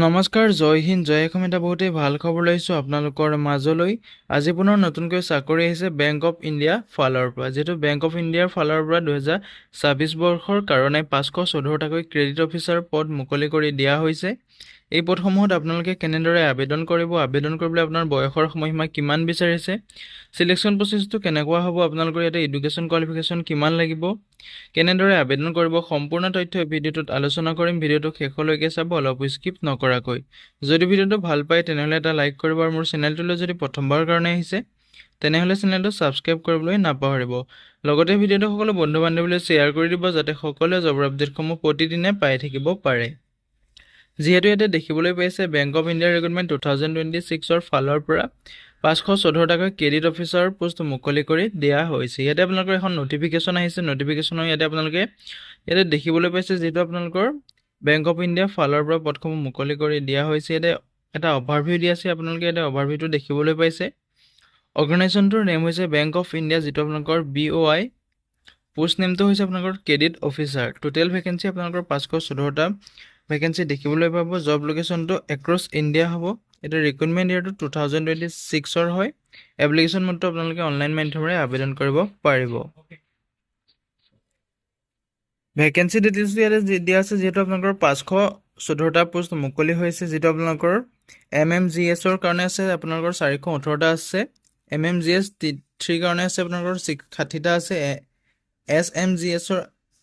নমস্কাৰ, জয় হিন্দ, জয় অসম। এটা বহুতেই ভাল খবৰ লৈছোঁ আপোনালোকৰ মাজলৈ। আজি পুনৰ নতুনকৈ চাকৰি আহিছে বেংক অফ ইণ্ডিয়া ফালৰ পৰা। যিহেতু বেংক অফ ইণ্ডিয়াৰ ফালৰ পৰা 2026 বৰ্ষৰ কাৰণে 514টাকৈ ক্ৰেডিট অফিচাৰ পদ মুকলি কৰি দিয়া হৈছে। এই পদসমূহত আপোনালোকে কেনেদৰে আবেদন কৰিব, আবেদন কৰিবলৈ আপোনাৰ বয়সৰ সময়সীমা কিমান বিচাৰিছে, চিলেকশ্যন প্ৰচেছটো কেনেকুৱা হ'ব, আপোনালোকৰ ইয়াতে এডুকেশ্যন কোৱালিফিকেশ্যন কিমান লাগিব, কেনেদৰে আবেদন কৰিব, সম্পূৰ্ণ তথ্য এই ভিডিঅ'টোত আলোচনা কৰিম। ভিডিঅ'টো শেষলৈকে চাব, অলপ স্কিপ নকৰাকৈ। যদি ভিডিঅ'টো ভাল পায় তেনেহ'লে এটা লাইক কৰিব, আৰু মোৰ চেনেলটোলৈ যদি প্ৰথমবাৰৰ কাৰণে আহিছে তেনেহ'লে চেনেলটো ছাবস্ক্ৰাইব কৰিবলৈ নাপাহৰিব। লগতে ভিডিঅ'টো সকলো বন্ধু বান্ধৱীলৈ শ্বেয়াৰ কৰি দিব, যাতে সকলোৱে জবৰ আপডেটসমূহ প্ৰতিদিনে পাই থাকিব পাৰে। যিহেতু ইয়াতে দেখিবলৈ পাইছে বেংক অফ ইণ্ডিয়াৰ ৰিক্ৰুটমেণ্ট 2026ৰ ফালৰ পৰা 514টাকৈ ক্ৰেডিট অফিচাৰ পোষ্ট মুকলি কৰি দিয়া হৈছে। ইয়াতে আপোনালোকৰ এখন নটিফিকেশ্যন আহিছে। নটিফিকেশ্যনৰ ইয়াতে আপোনালোকে ইয়াতে দেখিবলৈ পাইছে, যিহেতু আপোনালোকৰ বেংক অফ ইণ্ডিয়া ফালৰ পৰা পদসমূহ মুকলি কৰি দিয়া হৈছে। ইয়াতে এটা অভাৰভিউ দিয়া আছে, আপোনালোকে ইয়াতে অভাৰভিউটো দেখিবলৈ পাইছে। অৰ্গেনাইজেশ্যনটোৰ নেম হৈছে বেংক অফ ইণ্ডিয়া, যিটো আপোনালোকৰ BOI। পোষ্ট নেমটো হৈছে আপোনালোকৰ ক্ৰেডিট অফিচাৰ। টোটেল ভেকেঞ্চি আপোনালোকৰ 514টা ভেকেঞ্চি দেখিবলৈ পাব। জব লোকেশ্যনটো এক্ৰছ ইণ্ডিয়া হ'ব। এটা ৰিক্ৰুটমেণ্ট ইয়াৰটো 2026ৰ হয়। এপ্লিকেশ্যন মাত্ৰ আপোনালোকে অনলাইন মাধ্যমেৰে আবেদন কৰিব পাৰিব। ভেকেঞ্চি ডিটেইলছটো ইয়াতে দিয়া আছে, যিহেতু আপোনালোকৰ 514টা পোষ্ট মুকলি হৈছে। যিটো আপোনালোকৰ MMGSৰ কাৰণে আছে আপোনালোকৰ 418টা আছে, MMGS 3 কাৰণে আছে আপোনালোকৰ 60টা আছে, SMGSৰ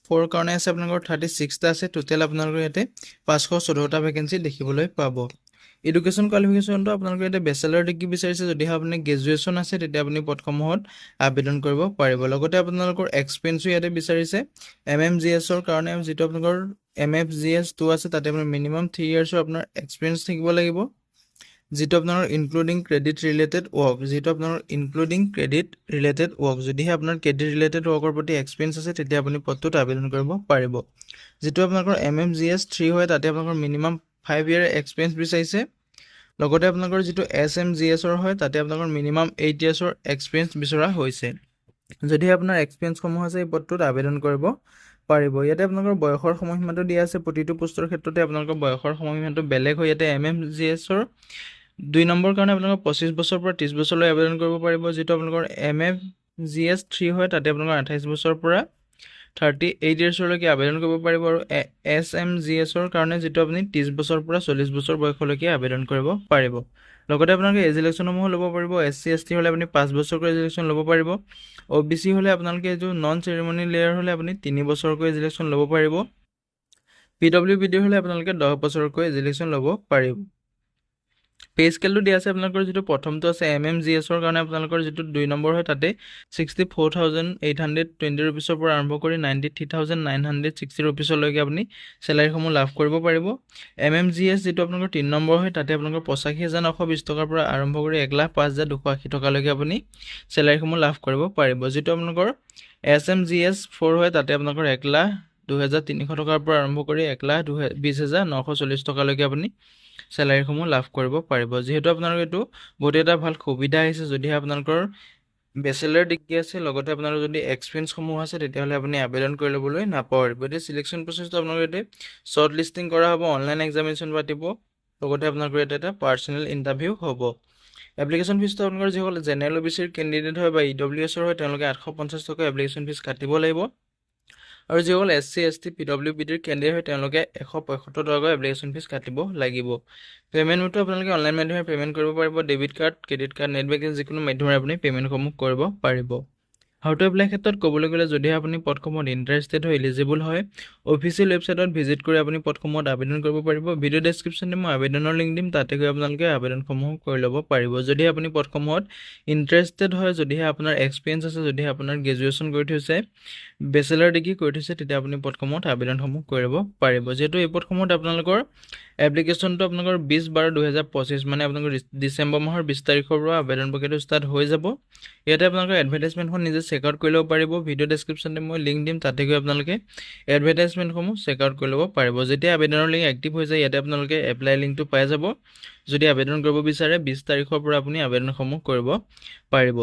4 কাৰণে আছে আপোনালোকৰ 36টা আছে। টোটেল আপোনালোকৰ ইয়াতে 514টা ভেকেঞ্চি দেখিবলৈ পাব। এডুকেশ্যন কোৱালিফিকেশ্যনটো আপোনালোকে ইয়াতে বেচেলাৰ ডিগ্ৰী বিচাৰিছে। যদিহে আপুনি গ্ৰেজুৱেশ্যন আছে তেতিয়া আপুনি পদসমূহত আবেদন কৰিব পাৰিব। লগতে আপোনালোকৰ এক্সপিৰিয়েঞ্চো ইয়াতে বিচাৰিছে MMGSৰ কাৰণে, যিটো আপোনালোকৰ MFGS 2 আছে তাতে আপোনাৰ মিনিমাম 3 ইয়াৰ্ছৰ আপোনাৰ এক্সপিৰিয়েঞ্চ থাকিব লাগিব, যিটো আপোনাৰ ইনক্লুডিং ক্ৰেডিট ৰিলেটেড ৱৰ্ক, যদিহে আপোনাৰ ক্ৰেডিট ৰিলেটেড ৱৰ্কৰ প্ৰতি এক্সপিৰিয়েঞ্চ আছে তেতিয়া আপুনি পদটোত আবেদন কৰিব পাৰিব। যিটো আপোনালোকৰ MMGS 3 হয় তাতে আপোনালোকৰ মিনিমাম 5 ইয়াৰ এক্সপিৰিয়েঞ্চ বিচাৰিছে। লগতে আপোনালোকৰ যিটো SMGSৰ হয় তাতে আপোনালোকৰ মিনিমাম 8 ইয়াৰ্ছৰ এক্সপিৰিয়েঞ্চ বিচৰা হৈছে। যদিহে আপোনাৰ এক্সপিৰিয়েঞ্চসমূহ আছে এই পদটোত আবেদন কৰিব পাৰিব। ইয়াতে আপোনালোকৰ বয়সৰ সময়সীমাটো দিয়া আছে। প্ৰতিটো পোষ্টৰ ক্ষেত্ৰতে আপোনালোকৰ বয়সৰ সময়সীমাটো বেলেগ হয়। ইয়াতে MMGSৰ 2 নম্বৰ কাৰণে আপোনালোকৰ 25 বছৰৰ পৰা 30 বছৰলৈ আবেদন কৰিব পাৰিব। যিটো আপোনালোকৰ MFGS 3 হয় তাতে আপোনালোকৰ 28 বছৰৰ পৰা 38 ইয়াৰ্ছলৈকে আবেদন কৰিব পাৰিব। আৰু SMGSৰ কাৰণে যিটো আপুনি 30 বছৰৰ পৰা 40 বছৰ বয়সলৈকে আবেদন কৰিব পাৰিব। লগতে আপোনালোকে এজ ইলেকশ্যনসমূহ ল'ব পাৰিব। SC ST হ'লে আপুনি 5 বছৰকৈ এজ ইলেকশ্যন ল'ব পাৰিব। OBC হ'লে আপোনালোকে এইটো নন চেৰিমনি লেয়াৰ হ'লে আপুনি 3 বছৰকৈ এজ ইলেকশ্যন ল'ব পাৰিব। PWBD হ'লে আপোনালোকে 10 বছৰকৈ এজ ইলেকশ্যন ল'ব পাৰিব। পে স্কেলটো দিয়া আছে। আপোনালোকৰ যিটো প্ৰথমটো আছে MMGSৰ কাৰণে আপোনালোকৰ যিটো 2 নম্বৰ হয় তাতে 64,820 ৰুপিছৰ পৰা আৰম্ভ কৰি 93,960 ৰুপিছলৈকে আপুনি চেলাৰীসমূহ লাভ কৰিব পাৰিব। MMGS যিটো আপোনালোকৰ 3 নম্বৰ হয় তাতে আপোনালোকৰ 85,920 টকাৰ পৰা আৰম্ভ কৰি 1,05,280 টকালৈকে আপুনি চেলাৰীসমূহ লাভ কৰিব পাৰিব। যিটো আপোনালোকৰ SMGS 4 হয় তাতে আপোনালোকৰ 1,02,300 টকাৰ পৰা আৰম্ভ কৰি 1,20,940 টকালৈকে আপুনি চেলাৰীসমূহ লাভ কৰিব পাৰিব। যিহেতু আপোনালোকৰ এইটো বহুত এটা ভাল সুবিধা আহিছে। যদিহে আপোনালোকৰ বেচেলাৰ ডিগ্ৰী আছে, লগতে আপোনালোকৰ যদি এক্সপিৰিয়েঞ্চসমূহ আছে তেতিয়াহ'লে আপুনি আবেদন কৰি ল'বলৈ নাপাহৰিব। এতিয়া চিলেকশ্যন প্ৰচেছটো আপোনালোকৰ ইয়াতে শ্বৰ্ট লিষ্টিং কৰা হ'ব, অনলাইন এক্সামিনেশ্যন পাতিব, লগতে আপোনালোকৰ ইয়াতে এটা পাৰ্চনেল ইণ্টাৰভিউ হ'ব। এপ্লিকেশ্যন ফিজটো আপোনালোকৰ যিসকল জেনেৰেল OBCৰ কেণ্ডিডেট হয় বা EWSৰ হয় তেওঁলোকে 850 টকা এপ্লিকেশ্যন ফিজ কাটিব লাগিব। আৰু যিসকল SC ST PWBDৰ কেণ্ডিডেট হয় তেওঁলোকে 175 টকা এপ্লিকেশ্যন ফিজ কাটিব লাগিব। পে'মেণ্ট মেথড আপোনালোকে অনলাইন মাধ্যমেৰে পে'মেণ্ট কৰিব পাৰিব। Debit card, credit card, net banking যিকোনো মাধ্যমেৰে আপুনি পে'মেণ্টসমূহ কৰিব পাৰিব। হাউ টু এপ্লাই ক্ষেত্ৰত ক'বলৈ গ'লে যদিহে আপুনি পদসমূহত ইণ্টাৰেষ্টেড হয়, এলিজিবল হয়, অফিচিয়েল ৱেবছাইটত ভিজিট কৰি আপুনি পদসমূহত আবেদন কৰিব পাৰিব। ভিডিঅ' ডেছক্ৰিপশ্যনে মই আবেদনৰ লিংক দিম, তাতে গৈ আপোনালোকে আবেদনসমূহ কৰি ল'ব পাৰিব। যদিহে আপুনি পদসমূহত ইণ্টাৰেষ্টেড হয়, যদিহে আপোনাৰ এক্সপিৰিয়েঞ্চ আছে, যদিহে আপোনাৰ গ্ৰেজুৱেশ্যন কৰি থৈছে, বেচেলাৰ ডিগ্ৰী কৰি থৈছে, তেতিয়া আপুনি পদসমূহত আবেদনসমূহ কৰিব পাৰিব। যিহেতু এই পদসমূহত আপোনালোকৰ এপ্লিকেশ্যনটো আপোনালোকৰ 20/12/2025 মানে আপোনালোকৰ ডিচেম্বৰ মাহৰ 20 তাৰিখৰ পৰা আবেদন প্ৰক্ৰিয়াটো ষ্টাৰ্ট হৈ যাব। ইয়াতে আপোনালোকৰ এডভাৰটাইজমেণ্টখন নিজে চেক আউট কৰি ল'ব পাৰিব। ভিডিঅ' ডেছক্ৰিপশ্যনতে মই লিংক দিম, তাতে গৈ আপোনালোকে এডভাৰটাইজমেণ্টসমূহ চেক আউট কৰি ল'ব পাৰিব। যেতিয়া আবেদনৰ লিংক এক্টিভ হৈ যায় ইয়াতে আপোনালোকে এপ্লাই লিংকটো পাই যাব। যদি আবেদন কৰিব বিচাৰে 20 তাৰিখৰ পৰা আপুনি আবেদনসমূহ কৰিব পাৰিব।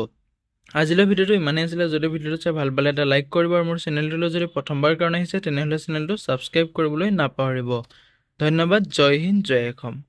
আজিলৈ ভিডিঅ'টো ইমানেই আছিলে। যদি ভিডিঅ'টো চাই ভাল পালে এটা লাইক কৰিব, আৰু মোৰ চেনেলটোলৈ যদি প্ৰথমবাৰ কাৰণে আহিছে তেনেহ'লে চেনেলটো ছাবস্ক্ৰাইব কৰিবলৈ নাপাহৰিব। ধন্যবাদ। জয় হিন্দ, জয় অসম।